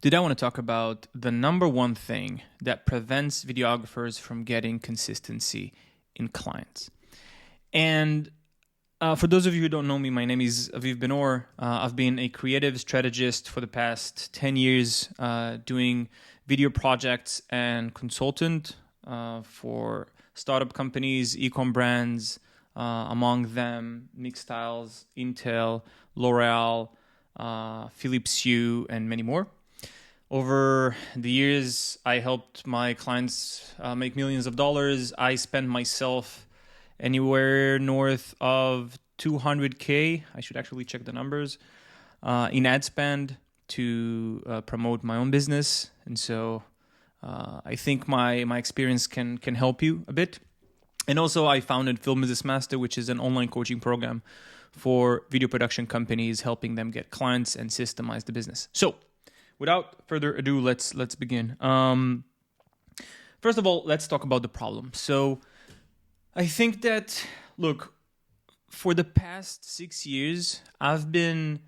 Today I want to talk about the number one thing that prevents videographers from getting consistency in clients. And for those of you who don't know me, my name is Aviv Benor. I've been a creative strategist for the past 10 years, doing video projects and consultant for startup companies, e-com brands, among them Mix Styles, Intel, L'Oreal, Philips Hue, and many more. Over the years, I helped my clients make millions of dollars. I spent myself anywhere north of 200K. I should actually check the numbers in ad spend to promote my own business. And so I think my experience can help you a bit. And also I founded Film Business Master, which is an online coaching program for video production companies, helping them get clients and systemize the business. So without further ado, let's begin. First of all, let's talk about the problem. So I think that, look, for the past 6 years, I've been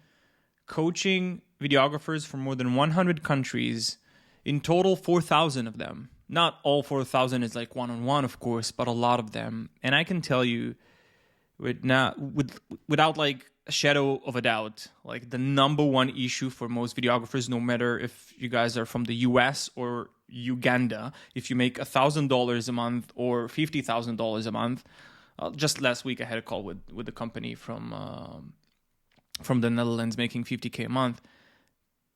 coaching videographers from more than 100 countries, in total 4,000 of them. Not all 4,000 is like one-on-one, of course, but a lot of them. And I can tell you without like a shadow of a doubt, like the number one issue for most videographers, no matter if you guys are from the US or Uganda, if you make $1,000 a month or $50,000 a month. Just last week I had a call with a company from the Netherlands making 50K a month.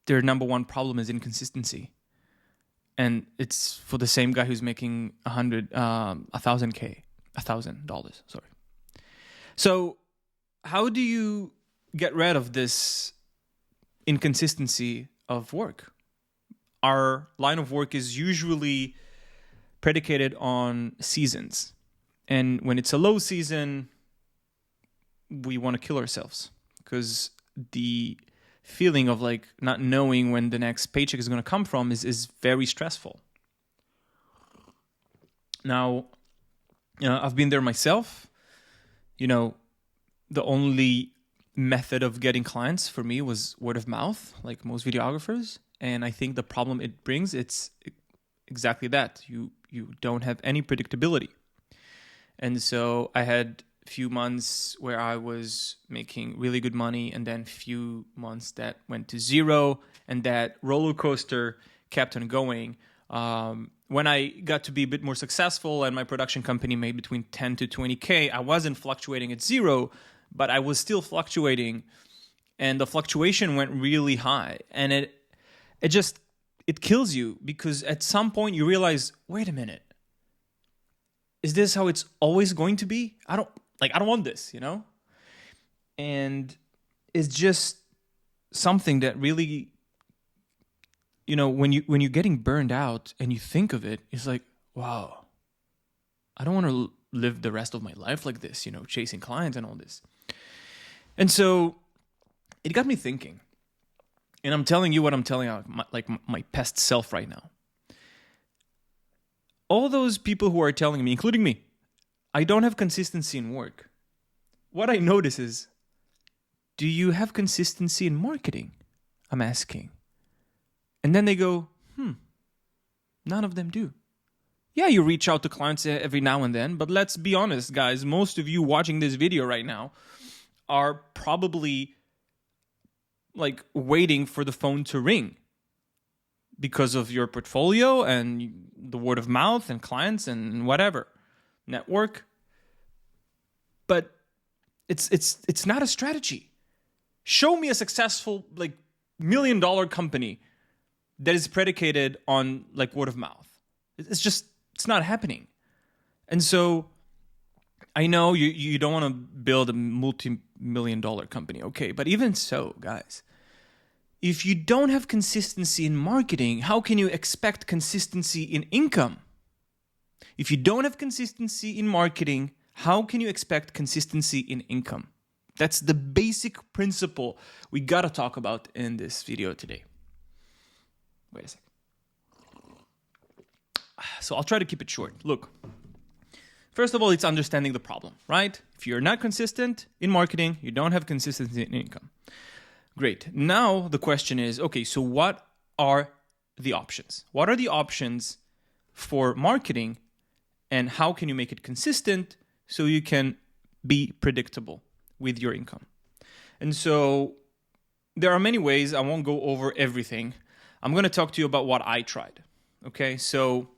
Their number one problem is inconsistency. And it's for the same guy who's making $1,000, sorry. So how do you get rid of this inconsistency of work? Our line of work is usually predicated on seasons. And when it's a low season, we want to kill ourselves because the feeling of like not knowing when the next paycheck is going to come from is very stressful. Now, I've been there myself. The only method of getting clients for me was word of mouth, like most videographers. And I think the problem it brings, it's exactly that. You don't have any predictability. And so I had a few months where I was making really good money, and then few months that went to zero, and that roller coaster kept on going. When I got to be a bit more successful and my production company made between 10 to 20K, I wasn't fluctuating at zero, but I was still fluctuating, and the fluctuation went really high. And it kills you because at some point you realize, wait a minute, is this how it's always going to be? I don't want this, And it's just something that really, when you're getting burned out and you think of it, it's like, wow, I don't want to live the rest of my life like this, chasing clients and all this. And so it got me thinking, and I'm telling you what I'm telling my past self right now. All those people who are telling me, including me, I don't have consistency in work. What I notice is, do you have consistency in marketing? I'm asking. And then they go, none of them do. Yeah, you reach out to clients every now and then, but let's be honest, guys. Most of you watching this video right now are probably like waiting for the phone to ring because of your portfolio and the word of mouth and clients and whatever, network. But it's not a strategy. Show me a successful like $1 million company that is predicated on like word of mouth. It's not happening. And so I know you don't want to build a multi-million-dollar company, okay? But even so, guys, if you don't have consistency in marketing, how can you expect consistency in income? If you don't have consistency in marketing, how can you expect consistency in income? That's the basic principle we got to talk about in this video today. Wait a second. So I'll try to keep it short. Look, first of all, it's understanding the problem, right? If you're not consistent in marketing, you don't have consistency in income. Great. Now the question is, okay, so what are the options? What are the options for marketing, and how can you make it consistent so you can be predictable with your income? And so there are many ways. I won't go over everything. I'm going to talk to you about what I tried. Okay, so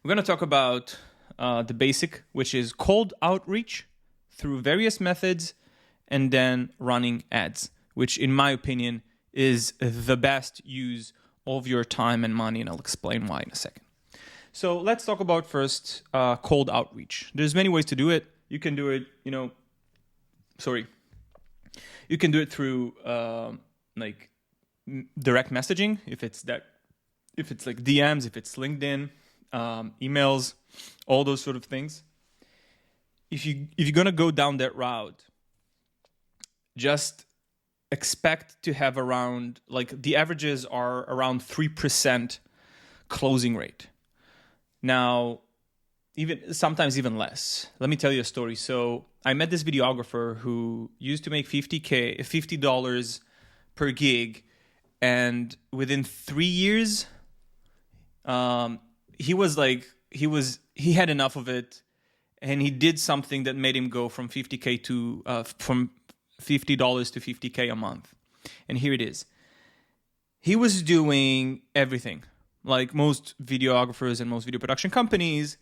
we're going to talk about the basic, which is cold outreach through various methods, and then running ads, which in my opinion is the best use of your time and money, and I'll explain why in a second. So let's talk about first cold outreach. There's many ways to do it. You can do it, you can do it through like direct messaging, if it's like DMs, if it's LinkedIn, emails, all those sort of things. If you're gonna go down that route, just expect to have around, like, the averages are around 3% closing rate. Now, sometimes even less. Let me tell you a story. So I met this videographer who used to make $50 per gig, and within 3 years, he had enough of it, and he did something that made him go from $50K to $50 to $50K a month. And here it is. He was doing everything. Like most videographers and most video production companies,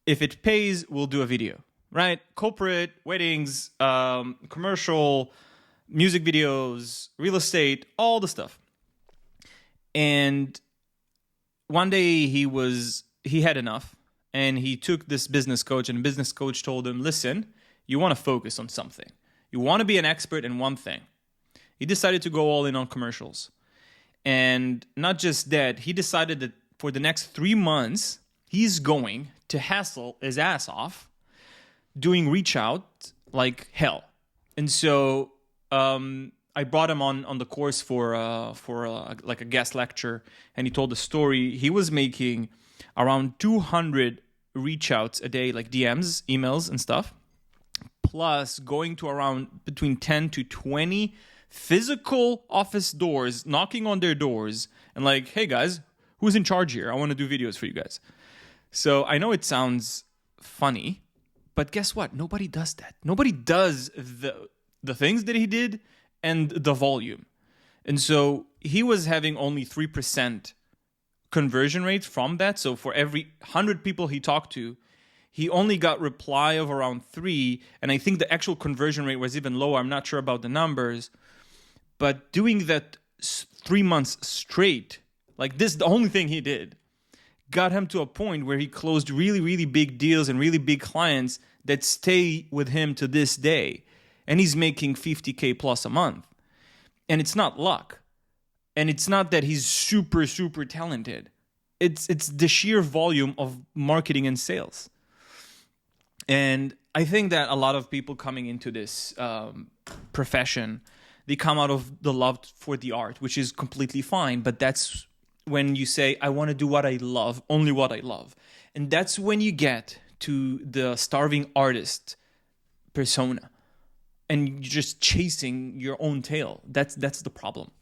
if it pays, we'll do a video, right? Corporate, weddings, commercial, music videos, real estate, all the stuff. And one day he had enough, and he took this business coach, and the business coach told him, listen, you want to focus on something. You want to be an expert in one thing. He decided to go all in on commercials. And not just that, he decided that for the next 3 months, he's going to hassle his ass off doing reach out like hell. And so I brought him on the course for like a guest lecture, and he told the story. He was making around 200 reach outs a day, like DMs, emails, and stuff, plus going to around between 10 to 20 physical office doors, knocking on their doors, and like, hey guys, who's in charge here? I want to do videos for you guys. So I know it sounds funny, but guess what? Nobody does that. Nobody does the things that he did and the volume. And so he was having only 3% conversion rate from that. So for every 100 people he talked to, he only got reply of around 3. And I think the actual conversion rate was even lower. I'm not sure about the numbers. But doing that 3 months straight, like this, the only thing he did, got him to a point where he closed really, really big deals and really big clients that stay with him to this day. And he's making $50K plus a month. And it's not luck. And it's not that he's super, super talented. It's the sheer volume of marketing and sales. And I think that a lot of people coming into this profession, they come out of the love for the art, which is completely fine. But that's when you say, I want to do what I love, only what I love. And that's when you get to the starving artist persona. And you're just chasing your own tail. That's the problem.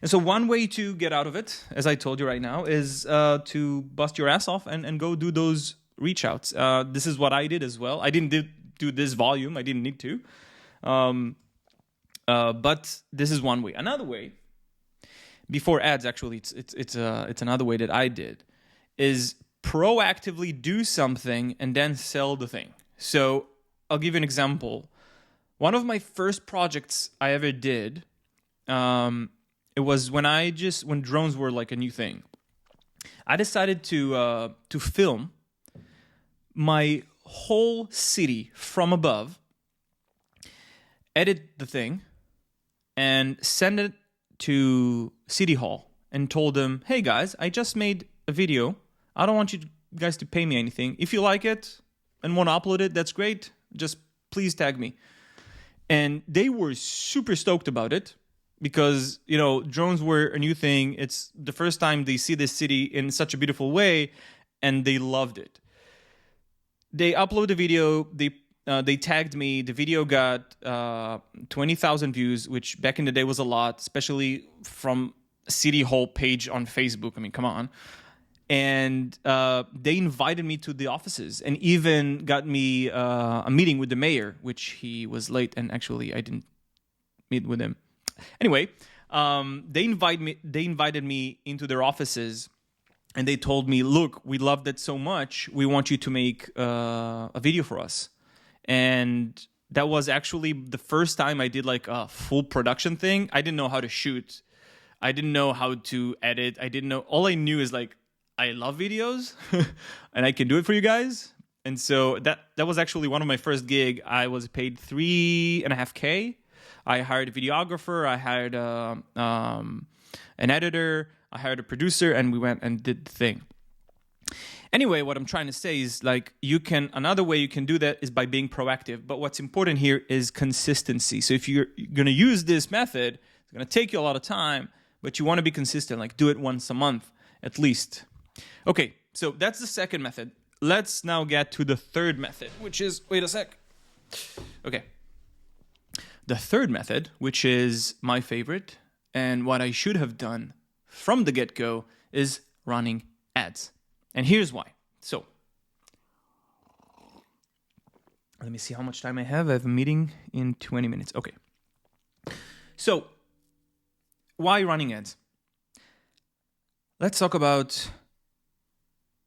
And so one way to get out of it, as I told you right now, is to bust your ass off and go do those reach outs. This is what I did as well. I didn't do this volume. I didn't need to. But this is one way. Another way, before ads, actually, it's another way that I did, is proactively do something and then sell the thing. So I'll give you an example. One of my first projects I ever did, it was when drones were like a new thing. I decided to film my whole city from above, edit the thing, and send it to City Hall and told them, hey guys, I just made a video. I don't want you guys to pay me anything. If you like it and want to upload it, that's great. Just please tag me. And they were super stoked about it because, drones were a new thing. It's the first time they see this city in such a beautiful way, and they loved it. They uploaded the video. They tagged me. The video got 20,000 views, which back in the day was a lot, especially from City Hall page on Facebook. I mean, come on. And they invited me to the offices and even got me a meeting with the mayor, which he was late, and actually I didn't meet with him. Anyway, they invited me into their offices, and they told me, look, we loved it so much, we want you to make a video for us. And that was actually the first time I did like a full production thing. I didn't know how to shoot. I didn't know how to edit. All I knew is like, I love videos and I can do it for you guys. And so that was actually one of my first gig. I was paid $3.5K. I hired a videographer. I hired an editor. I hired a producer, and we went and did the thing. Anyway, what I'm trying to say is like another way you can do that is by being proactive. But what's important here is consistency. So if you're going to use this method, it's going to take you a lot of time, but you want to be consistent, like do it once a month at least. Okay, so that's the second method. Let's now get to the third method, which is, wait a sec. Okay. The third method, which is my favorite, and what I should have done from the get-go, is running ads. And here's why. So, let me see how much time I have. I have a meeting in 20 minutes. Okay. So, why running ads? Let's talk about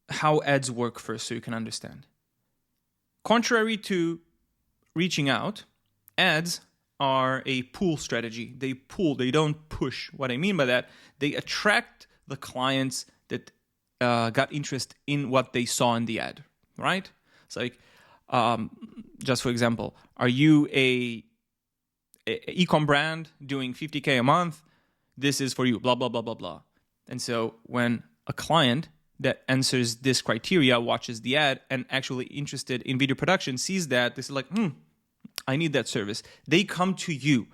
how ads work first so you can understand. Contrary to reaching out, ads are a pull strategy. They pull, they don't push. What I mean by that, they attract the clients that got interest in what they saw in the ad, right? It's like, just for example, are you a e-com brand doing 50K a month? This is for you, blah, blah, blah, blah, blah. And so when a client that answers this criteria watches the ad and actually interested in video production sees that, this is like, I need that service. They come to you.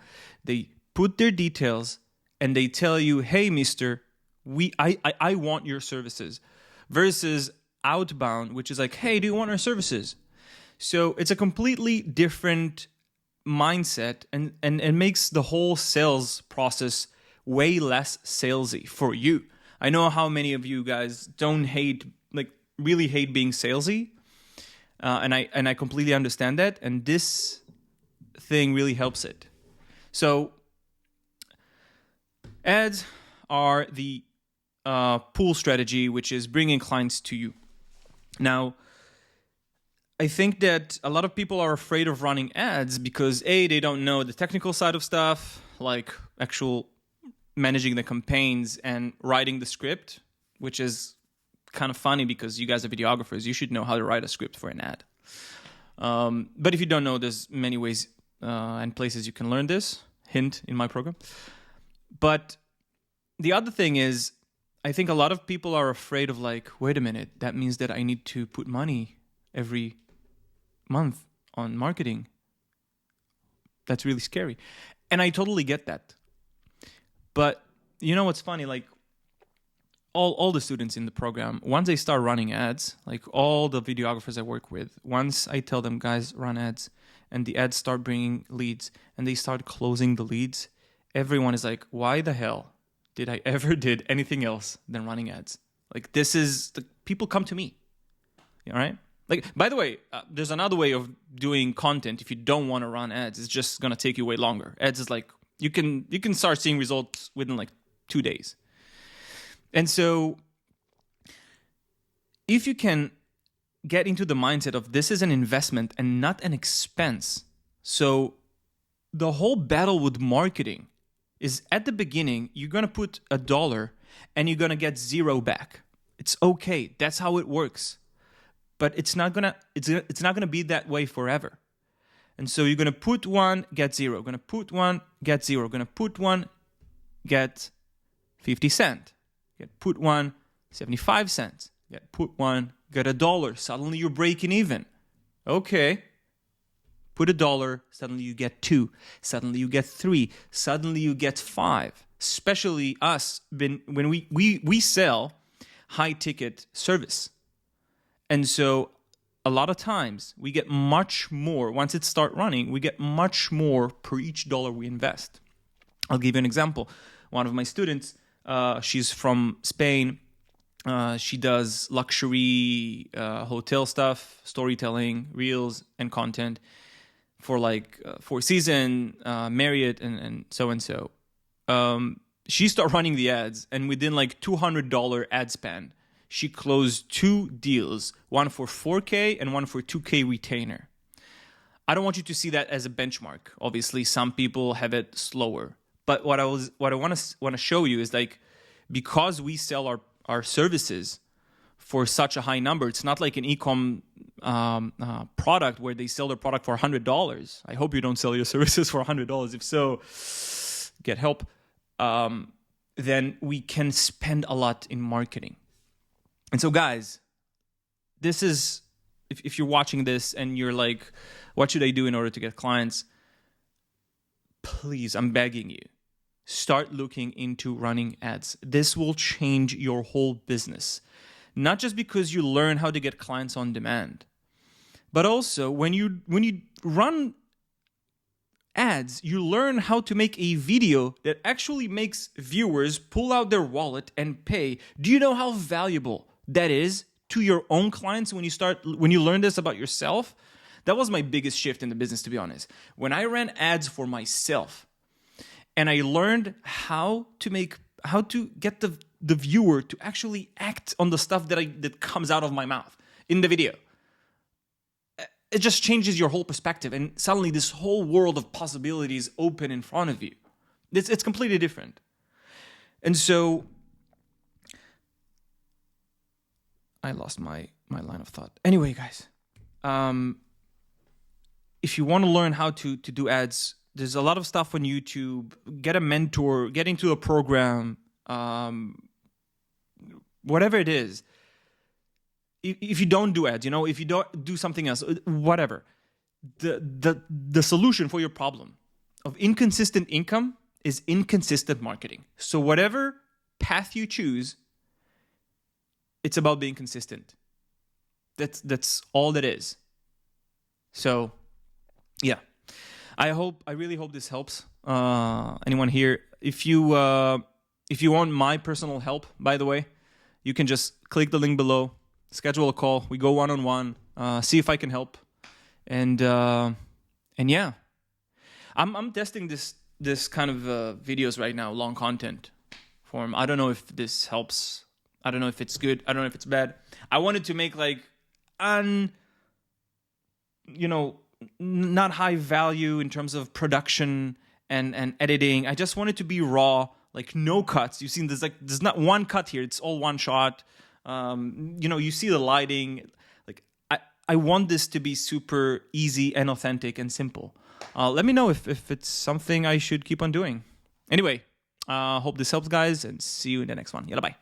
They put their details and they tell you, hey, mister, I want your services. Versus outbound, which is like, hey, do you want our services? So it's a completely different mindset and makes the whole sales process way less salesy for you. I know how many of you guys really hate being salesy. And I completely understand that. And this thing really helps it. So ads are the pull strategy, which is bringing clients to you. Now, I think that a lot of people are afraid of running ads because A, they don't know the technical side of stuff, like actual managing the campaigns and writing the script, which is kind of funny because you guys are videographers. You should know how to write a script for an ad. But if you don't know, there's many ways and places you can learn this. Hint in my program. But the other thing is, I think a lot of people are afraid of like, wait a minute, that means that I need to put money every month on marketing. That's really scary. And I totally get that. But you know what's funny? Like all the students in the program, once they start running ads, like all the videographers I work with, once I tell them, guys, run ads, and the ads start bringing leads, and they start closing the leads, everyone is like, why the hell did I ever did anything else than running ads? Like people come to me, all right? Like, by the way, there's another way of doing content. If you don't want to run ads, it's just going to take you way longer. Ads is like, you can start seeing results within like 2 days. And so if you can get into the mindset of this is an investment and not an expense. So the whole battle with marketing is at the beginning, you're going to put $1 and you're going to get 0 back. It's okay. That's how it works. But it's not going to be that way forever. And so you're going to put 1, get 0. Going to put 1, get 0. Going to put 1, get 50 cents. Get put 1, 75 cents. Get put 1, get $1. Suddenly you're breaking even. Okay. Put $1, suddenly you get 2. Suddenly you get 3. Suddenly you get 5. Especially us, when we sell high ticket service. And so a lot of times we get much more, once it starts running, we get much more per each dollar we invest. I'll give you an example. One of my students She's from Spain. She does luxury hotel stuff, storytelling, reels, and content for like Four Seasons, Marriott, and so. She started running the ads, and within like $200 ad spend, she closed 2 deals, one for 4K and one for 2K retainer. I don't want you to see that as a benchmark. Obviously, some people have it slower. But what I want to show you is like, because we sell our services for such a high number, it's not like an e-com product where they sell their product for $100. I hope you don't sell your services for $100. If so, get help. Then we can spend a lot in marketing. And so, guys, this is, if you're watching this and you're like, what should I do in order to get clients? Please, I'm begging you, start looking into running ads. This will change your whole business. Not just because you learn how to get clients on demand, but also when you run ads, you learn how to make a video that actually makes viewers pull out their wallet and pay. Do you know how valuable that is to your own clients when you learn this about yourself? That was my biggest shift in the business, to be honest. When I ran ads for myself and I learned how to get the viewer to actually act on the stuff that comes out of my mouth in the video, it just changes your whole perspective. And suddenly this whole world of possibilities open in front of you. It's completely different. And so I lost my line of thought. Anyway, guys, if you want to learn how to do ads, there's a lot of stuff on YouTube. Get a mentor, get into a program, whatever it is. If you don't do ads, if you don't do something else, whatever, the solution for your problem of inconsistent income is inconsistent marketing. So whatever path you choose, it's about being consistent. That's all that is. So, yeah, I really hope this helps anyone here. If you want my personal help, by the way, you can just click the link below, schedule a call. We go one-on-one, see if I can help, and yeah, I'm testing this kind of videos right now, long content form. I don't know if this helps. I don't know if it's good. I don't know if it's bad. I wanted to make like not high value in terms of production and editing. I just want it to be raw, like no cuts. You've seen there's not one cut here. It's all one shot. You see the lighting. Like I want this to be super easy and authentic and simple. Let me know if it's something I should keep on doing. Anyway, hope this helps, guys, and see you in the next one. Yalla, bye.